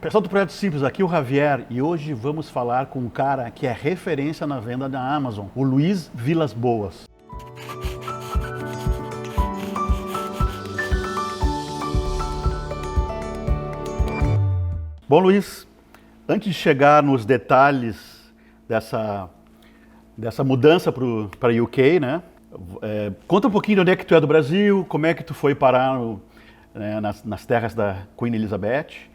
Pessoal do Projeto Simples, aqui é o Javier e hoje vamos falar com um cara que é referência na venda da Amazon, o Luiz Vilas Boas. Bom, Luiz, antes de chegar nos detalhes dessa mudança para o UK, né? Conta um pouquinho de onde é que tu é do Brasil, como é que tu foi parar nas terras da Queen Elizabeth,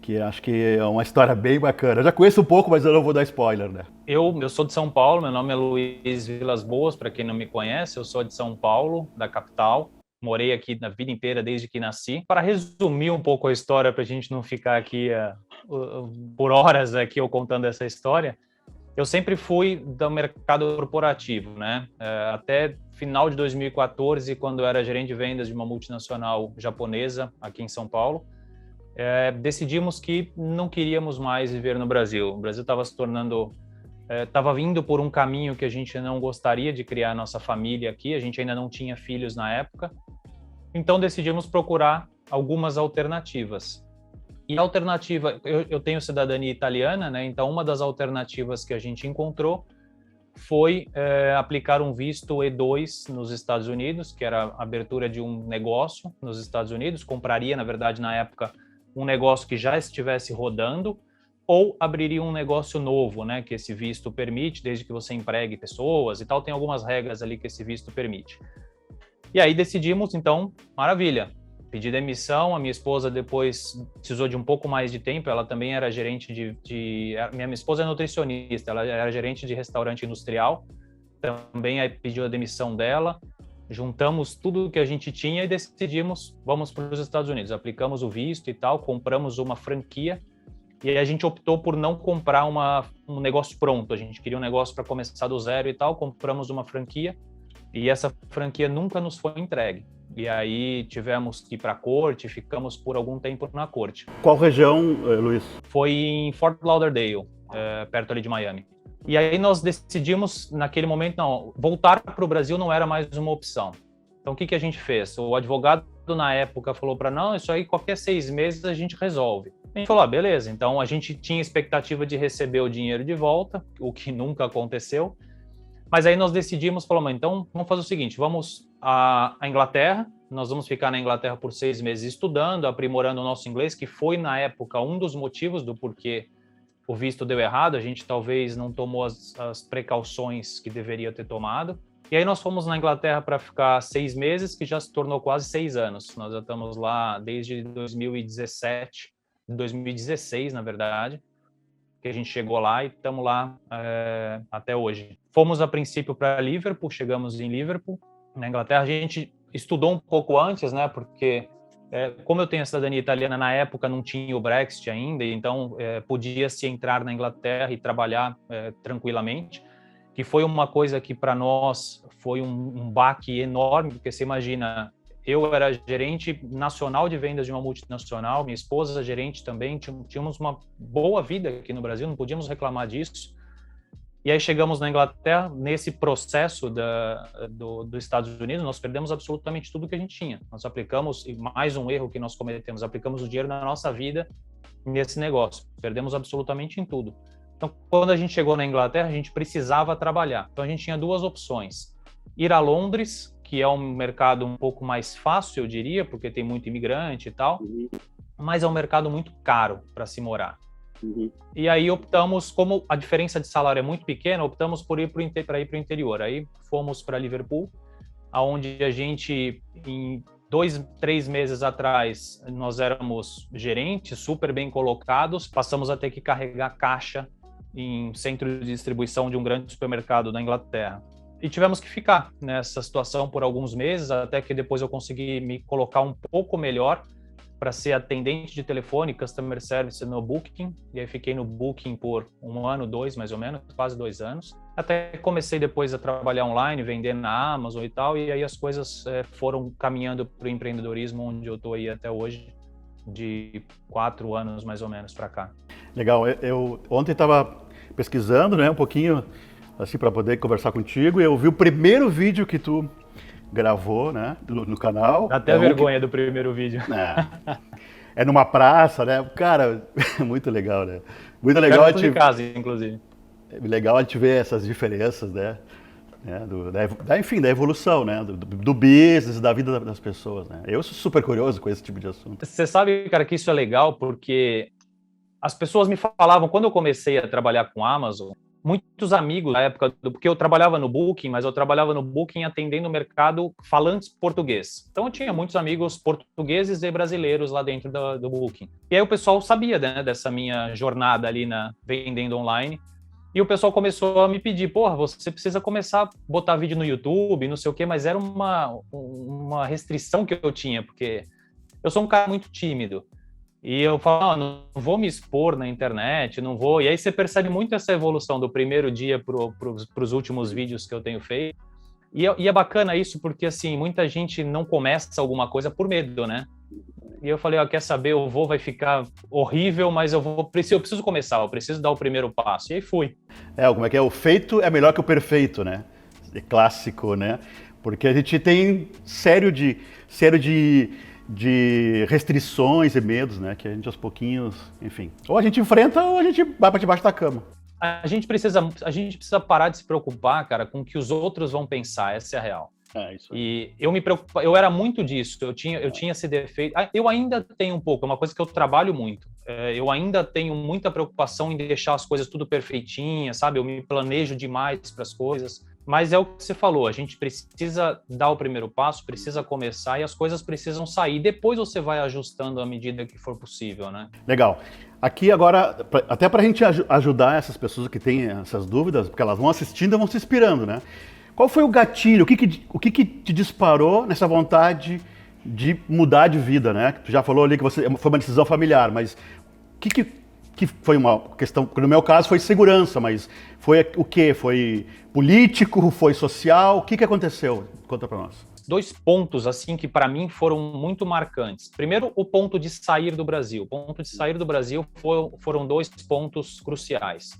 que acho que é uma história bem bacana. Eu já conheço um pouco, mas eu não vou dar spoiler, né? Eu sou de São Paulo, meu nome é Luiz Vilas Boas, para quem não me conhece, eu sou de São Paulo, da capital. Morei aqui na vida inteira desde que nasci. Para resumir um pouco a história, para a gente não ficar aqui por horas aqui eu contando essa história, eu sempre fui do mercado corporativo, né? Até final de 2014, quando eu era gerente de vendas de uma multinacional japonesa aqui em São Paulo, decidimos que não queríamos mais viver no Brasil. O Brasil estava se tornando, estava vindo por um caminho que a gente não gostaria de criar a nossa família aqui. A gente ainda não tinha filhos na época. Então decidimos procurar algumas alternativas. E a alternativa, eu tenho cidadania italiana, né? Então uma das alternativas que a gente encontrou foi aplicar um visto E2 nos Estados Unidos, que era a abertura de um negócio nos Estados Unidos. Compraria, na verdade, na época, um negócio que já estivesse rodando, ou abriria um negócio novo, né? Que esse visto permite, desde que você empregue pessoas e tal. Tem algumas regras ali que esse visto permite. E aí decidimos, então, maravilha, pedir demissão. A minha esposa depois precisou de um pouco mais de tempo, ela também era gerente minha esposa é nutricionista, ela era gerente de restaurante industrial, também aí pediu a demissão dela, juntamos tudo que a gente tinha e decidimos, vamos para os Estados Unidos, aplicamos o visto e tal, compramos uma franquia, e aí a gente optou por não comprar um negócio pronto, a gente queria um negócio para começar do zero e tal, compramos uma franquia, e essa franquia nunca nos foi entregue. E aí tivemos que ir para a corte, ficamos por algum tempo na corte. Qual região, Luiz? Foi em Fort Lauderdale, perto ali de Miami. E aí nós decidimos, naquele momento, não, voltar para o Brasil não era mais uma opção. Então o que a gente fez? O advogado na época falou para não, isso aí qualquer 6 meses a gente resolve. A gente falou, beleza, então a gente tinha expectativa de receber o dinheiro de volta, o que nunca aconteceu. Mas aí nós decidimos, falamos, então vamos fazer o seguinte, vamos à Inglaterra, nós vamos ficar na Inglaterra por 6 meses estudando, aprimorando o nosso inglês, que foi na época um dos motivos do porquê o visto deu errado, a gente talvez não tomou as precauções que deveria ter tomado. E aí nós fomos na Inglaterra para ficar 6 meses, que já se tornou quase 6 anos. Nós já estamos lá desde 2017, 2016 na verdade, que a gente chegou lá e estamos lá até hoje. Fomos a princípio para Liverpool, chegamos em Liverpool, na Inglaterra. A gente estudou um pouco antes, né? Porque como eu tenho a cidadania italiana, na época não tinha o Brexit ainda, então podia-se entrar na Inglaterra e trabalhar tranquilamente, que foi uma coisa que para nós foi um baque enorme, porque você imagina, eu era gerente nacional de vendas de uma multinacional, minha esposa gerente também, tínhamos uma boa vida aqui no Brasil, não podíamos reclamar disso. E aí chegamos na Inglaterra, nesse processo dos Estados Unidos, nós perdemos absolutamente tudo que a gente tinha. Nós aplicamos, e mais um erro que nós cometemos, aplicamos o dinheiro da nossa vida nesse negócio. Perdemos absolutamente em tudo. Então, quando a gente chegou na Inglaterra, a gente precisava trabalhar. Então, a gente tinha 2 opções. Ir a Londres, que é um mercado um pouco mais fácil, eu diria, porque tem muito imigrante e tal, mas é um mercado muito caro para se morar. E aí optamos, como a diferença de salário é muito pequena, optamos por ir para o interior. Aí fomos para Liverpool, onde a gente, em 2, 3 meses atrás, nós éramos gerentes, super bem colocados, passamos a ter que carregar caixa em centro de distribuição de um grande supermercado da Inglaterra. E tivemos que ficar nessa situação por alguns meses, até que depois eu consegui me colocar um pouco melhor para ser atendente de telefone, customer service no Booking. E aí fiquei no Booking por 1 ano, 2 mais ou menos, quase 2 anos. Até comecei depois a trabalhar online, vender na Amazon e tal, e aí as coisas foram caminhando para o empreendedorismo, onde eu estou aí até hoje, de 4 anos mais ou menos para cá. Legal, eu ontem estava pesquisando, né, um pouquinho, assim, para poder conversar contigo, e eu vi o primeiro vídeo que tu gravou, né, no canal. Dá até vergonha do primeiro vídeo. é numa praça, né? Cara, muito legal, né? Muito legal Perto de casa, inclusive. legal a gente ver essas diferenças, né? Enfim, da evolução, né? Do business, da vida das pessoas, né? Eu sou super curioso com esse tipo de assunto. Você sabe, cara, que isso é legal porque as pessoas me falavam, quando eu comecei a trabalhar com Amazon, muitos amigos na época, porque eu trabalhava no Booking, mas eu trabalhava no Booking atendendo o mercado falantes português. Então eu tinha muitos amigos portugueses e brasileiros lá dentro do Booking. E aí o pessoal sabia, né, dessa minha jornada ali vendendo online. E o pessoal começou a me pedir, porra, você precisa começar a botar vídeo no YouTube, não sei o quê, mas era uma restrição que eu tinha, porque eu sou um cara muito tímido. E eu falo, não vou me expor na internet, não vou. E aí você percebe muito essa evolução do primeiro dia para os últimos vídeos que eu tenho feito. E é bacana isso porque, assim, muita gente não começa alguma coisa por medo, né? E eu falei, quer saber, vai ficar horrível, mas eu preciso começar, eu preciso dar o primeiro passo. E aí fui. Como é que é? O feito é melhor que o perfeito, né? É clássico, né? Porque a gente tem sério de restrições e medos, né? Que a gente aos pouquinhos, enfim, ou a gente enfrenta ou a gente vai para debaixo da cama. A gente precisa parar de se preocupar, cara, com o que os outros vão pensar, essa é a real. Isso aí. E eu me preocupo, eu era muito disso, eu tinha esse defeito, eu ainda tenho um pouco, é uma coisa que eu trabalho muito, eu ainda tenho muita preocupação em deixar as coisas tudo perfeitinhas, sabe, eu me planejo demais para as coisas, mas é o que você falou, a gente precisa dar o primeiro passo, precisa começar e as coisas precisam sair, depois você vai ajustando à medida que for possível, né? Legal. Aqui agora, até para a gente ajudar essas pessoas que têm essas dúvidas, porque elas vão assistindo e vão se inspirando, né? Qual foi o gatilho, o que te disparou nessa vontade de mudar de vida, né? Tu já falou ali que foi uma decisão familiar, mas o que foi uma questão, no meu caso foi segurança, mas foi o quê? Foi político, foi social? O que aconteceu? Conta para nós. 2 pontos, assim, que para mim foram muito marcantes. Primeiro, o ponto de sair do Brasil. O ponto de sair do Brasil foram 2 pontos cruciais.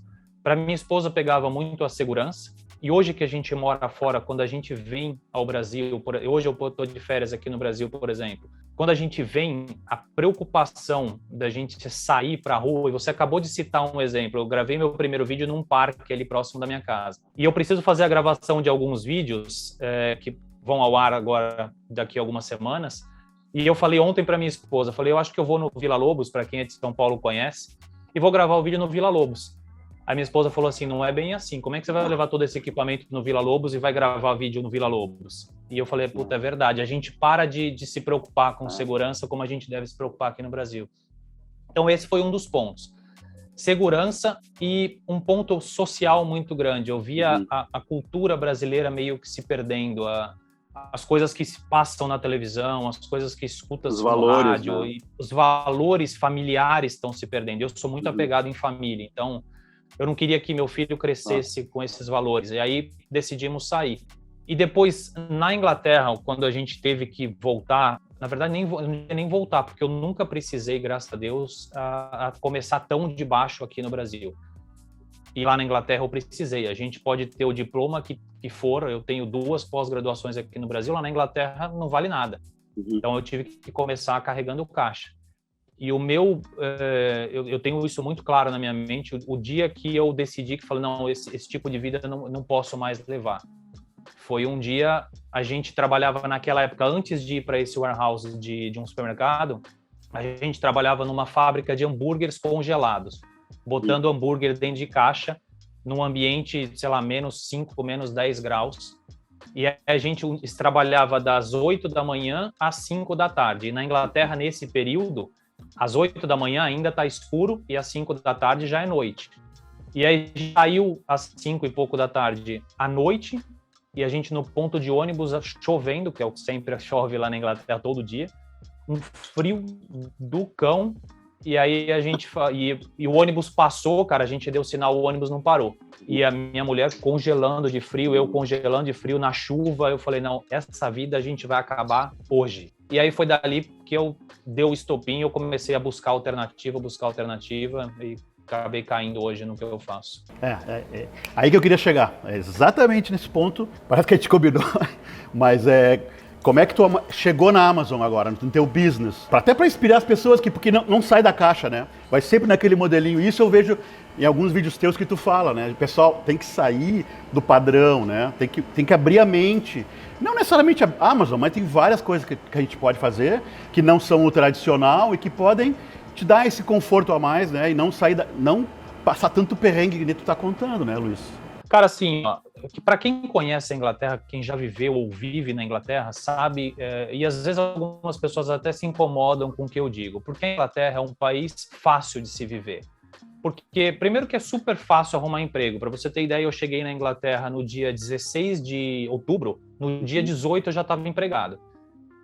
Para minha esposa pegava muito a segurança, e hoje que a gente mora fora, quando a gente vem ao Brasil, hoje eu estou de férias aqui no Brasil, por exemplo, quando a gente vem, a preocupação da gente sair para a rua, e você acabou de citar um exemplo, eu gravei meu primeiro vídeo num parque ali próximo da minha casa, e eu preciso fazer a gravação de alguns vídeos que vão ao ar agora, daqui a algumas semanas, e eu falei ontem para minha esposa, eu acho que eu vou no Villa Lobos, para quem é de São Paulo conhece, e vou gravar o vídeo no Villa Lobos. A minha esposa falou assim, não é bem assim, como é que você vai levar todo esse equipamento no Villa Lobos e vai gravar vídeo no Villa Lobos? E eu falei, puta, é verdade, a gente para de se preocupar com segurança como a gente deve se preocupar aqui no Brasil. Então esse foi um dos pontos. Segurança e um ponto social muito grande. Eu via a cultura brasileira meio que se perdendo, as coisas que se passam na televisão, as coisas que escutas no rádio, né? E os valores familiares estão se perdendo. Eu sou muito apegado em família, então eu não queria que meu filho crescesse com esses valores. E aí decidimos sair. E depois, na Inglaterra, quando a gente teve que voltar, na verdade, nem voltar, porque eu nunca precisei, graças a Deus, a começar tão de baixo aqui no Brasil. E lá na Inglaterra eu precisei. A gente pode ter o diploma que for, eu tenho 2 pós-graduações aqui no Brasil, lá na Inglaterra não vale nada. Então eu tive que começar carregando o caixa. E o meu, eu tenho isso muito claro na minha mente, o dia que eu decidi que falei, não, esse tipo de vida eu não posso mais levar. Foi um dia, a gente trabalhava naquela época, antes de ir para esse warehouse de um supermercado, a gente trabalhava numa fábrica de hambúrgueres congelados, botando hambúrguer dentro de caixa, num ambiente, sei lá, -5, -10 graus. E a gente trabalhava das 8 da manhã às 5 da tarde. E na Inglaterra, nesse período, às 8 da manhã ainda está escuro e às 5 da tarde já é noite. E aí saiu às 5 e pouco da tarde à noite e a gente no ponto de ônibus chovendo, que é o que sempre chove lá na Inglaterra todo dia, um frio do cão. E aí a gente e o ônibus passou, cara, a gente deu sinal, o ônibus não parou. E a minha mulher congelando de frio, eu congelando de frio na chuva. Eu falei, não, essa vida a gente vai acabar hoje. E aí foi dali que eu dei o estopim, eu comecei a buscar alternativa e acabei caindo hoje no que eu faço. Aí que eu queria chegar, exatamente nesse ponto. Parece que a gente combinou, mas Como é que tu chegou na Amazon agora, no teu business? Até para inspirar as pessoas, porque não sai da caixa, né? Vai sempre naquele modelinho. Isso eu vejo em alguns vídeos teus que tu fala, né? O pessoal tem que sair do padrão, né? Tem que abrir a mente. Não necessariamente a Amazon, mas tem várias coisas que a gente pode fazer que não são o tradicional e que podem te dar esse conforto a mais, né? E não não passar tanto perrengue que nem tu tá contando, né, Luiz? Cara, assim, para quem conhece a Inglaterra, quem já viveu ou vive na Inglaterra, sabe, e às vezes algumas pessoas até se incomodam com o que eu digo, porque a Inglaterra é um país fácil de se viver. Porque, primeiro que é super fácil arrumar emprego. Para você ter ideia, eu cheguei na Inglaterra no dia 16 de outubro, no dia 18 eu já estava empregado.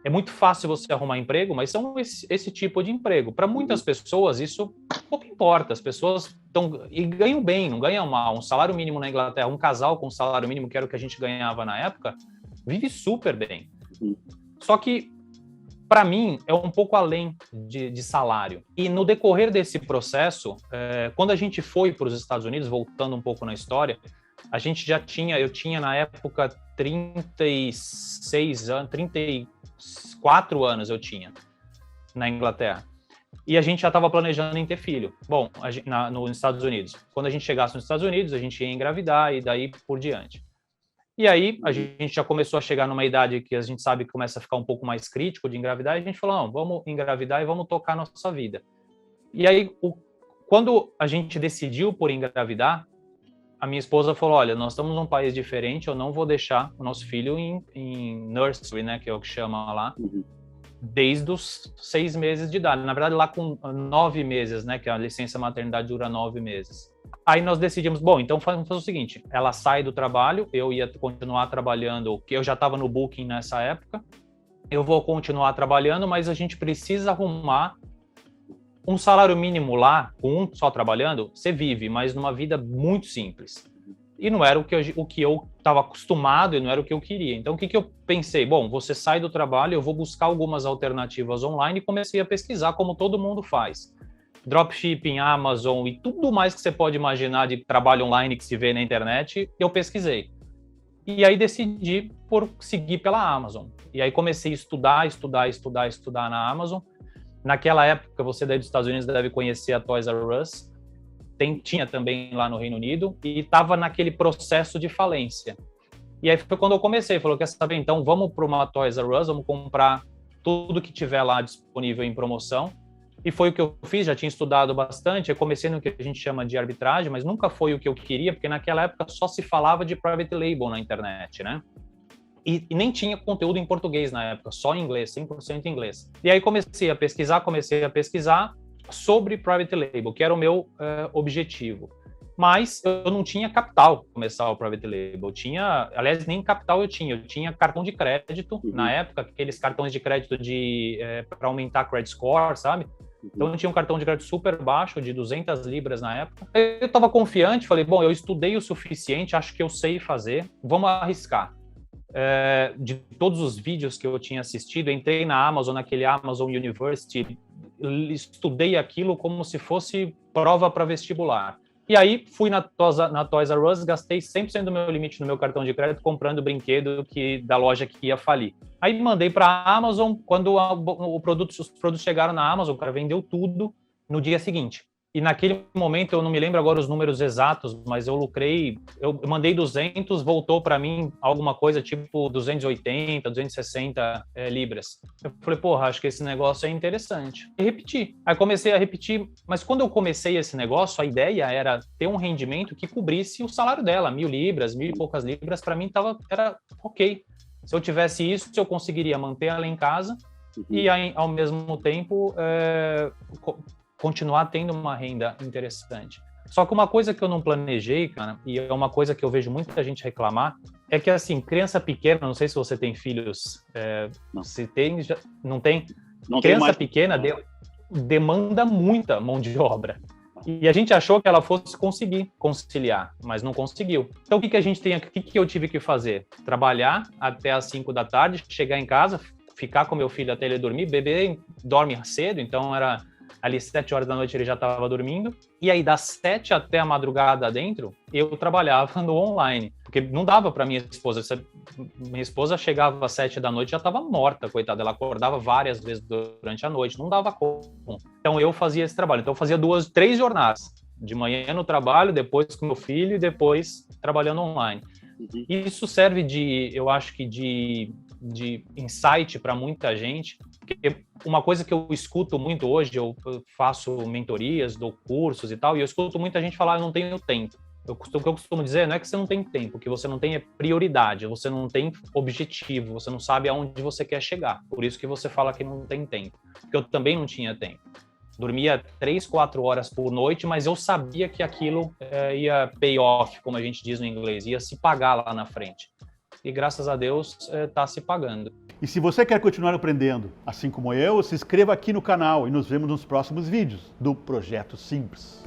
É muito fácil você arrumar emprego, mas são esse tipo de emprego. Para muitas pessoas, isso pouco importa. As pessoas ganham bem, não ganham mal. Um salário mínimo na Inglaterra, um casal com salário mínimo, que era o que a gente ganhava na época, vive super bem. Só que, para mim, é um pouco além de salário. E no decorrer desse processo, quando a gente foi para os Estados Unidos, voltando um pouco na história, a gente eu tinha na época 36 anos, 34 anos eu tinha na Inglaterra. E a gente já estava planejando em ter filho. Bom, nos Estados Unidos. Quando a gente chegasse nos Estados Unidos, a gente ia engravidar e daí por diante. E aí a gente já começou a chegar numa idade que a gente sabe que começa a ficar um pouco mais crítico de engravidar, e a gente falou, não, vamos engravidar e vamos tocar a nossa vida. E aí, quando a gente decidiu por engravidar, a minha esposa falou, olha, nós estamos num país diferente, eu não vou deixar o nosso filho em nursery, né, que é o que chama lá, desde os 6 meses de idade. Na verdade, lá com 9 meses, né, que a licença maternidade dura 9 meses. Aí nós decidimos, bom, então vamos fazer o seguinte, ela sai do trabalho, eu ia continuar trabalhando, que eu já estava no Booking nessa época, eu vou continuar trabalhando, mas a gente precisa arrumar um salário mínimo lá, com um só trabalhando, você vive, mas numa vida muito simples. E não era o que eu estava acostumado e não era o que eu queria. Então, o que eu pensei? Bom, você sai do trabalho, eu vou buscar algumas alternativas online e comecei a pesquisar como todo mundo faz. Dropshipping, Amazon e tudo mais que você pode imaginar de trabalho online que se vê na internet, eu pesquisei. E aí decidi por seguir pela Amazon. E aí comecei a estudar na Amazon. Naquela época, você daí dos Estados Unidos deve conhecer a Toys R Us, tinha também lá no Reino Unido, e estava naquele processo de falência. E aí foi quando eu comecei, falou, quer saber, então vamos para uma Toys R Us, vamos comprar tudo que tiver lá disponível em promoção. E foi o que eu fiz, já tinha estudado bastante, eu comecei no que a gente chama de arbitragem, mas nunca foi o que eu queria, porque naquela época só se falava de private label na internet, né? E nem tinha conteúdo em português na época, só em inglês, 100% em inglês. E aí comecei a pesquisar sobre private label, que era o meu objetivo. Mas eu não tinha capital para começar o private label. Aliás, nem capital eu tinha cartão de crédito na época, aqueles cartões de crédito para aumentar credit score, sabe? Então eu tinha um cartão de crédito super baixo, de 200 libras na época. Eu estava confiante, falei, bom, eu estudei o suficiente, acho que eu sei fazer, vamos arriscar. De todos os vídeos que eu tinha assistido, entrei na Amazon, naquele Amazon University, estudei aquilo como se fosse prova para vestibular. E aí fui na Toys R Us, gastei 100% do meu limite no meu cartão de crédito comprando brinquedo da loja que ia falir. Aí mandei para a Amazon, quando os produtos chegaram na Amazon, o cara vendeu tudo no dia seguinte. E naquele momento, eu não me lembro agora os números exatos, mas eu lucrei, eu mandei 200, voltou para mim alguma coisa tipo 280, 260 libras. Eu falei, porra, acho que esse negócio é interessante. E repeti. Aí comecei a repetir, mas quando eu comecei esse negócio, a ideia era ter um rendimento que cobrisse o salário dela, 1.000 libras, 1.000 e poucas libras, para mim era ok. Se eu tivesse isso, eu conseguiria manter ela em casa e ao mesmo tempo continuar tendo uma renda interessante. Só que uma coisa que eu não planejei, cara, e é uma coisa que eu vejo muita gente reclamar, é que, assim, criança pequena, não sei se você tem filhos, se tem, não tem? Não criança tem pequena demanda muita mão de obra. E a gente achou que ela fosse conseguir conciliar, mas não conseguiu. Então, o que eu tive que fazer? Trabalhar até às 5 da tarde, chegar em casa, ficar com meu filho até ele dormir. Bebê dorme cedo, então era ali 7 horas da noite ele já estava dormindo, e aí das 7 até a madrugada dentro, eu trabalhava no online, porque não dava para minha esposa. Minha esposa chegava às 7 da noite e já estava morta, coitada, ela acordava várias vezes durante a noite, não dava como. Então eu fazia esse trabalho, então eu fazia 3 jornadas, de manhã no trabalho, depois com meu filho e depois trabalhando online. Isso serve eu acho que de insight para muita gente, porque uma coisa que eu escuto muito hoje, eu faço mentorias, dou cursos e tal, e eu escuto muita gente falar, eu não tenho tempo. O que eu costumo dizer não é que você não tem tempo, o que você não tem é prioridade, você não tem objetivo, você não sabe aonde você quer chegar. Por isso que você fala que não tem tempo, porque eu também não tinha tempo. Dormia 3, 4 horas por noite, mas eu sabia que aquilo ia pay off, como a gente diz no inglês, ia se pagar lá na frente. E graças a Deus está se pagando. E se você quer continuar aprendendo, assim como eu, se inscreva aqui no canal e nos vemos nos próximos vídeos do Projeto Simples.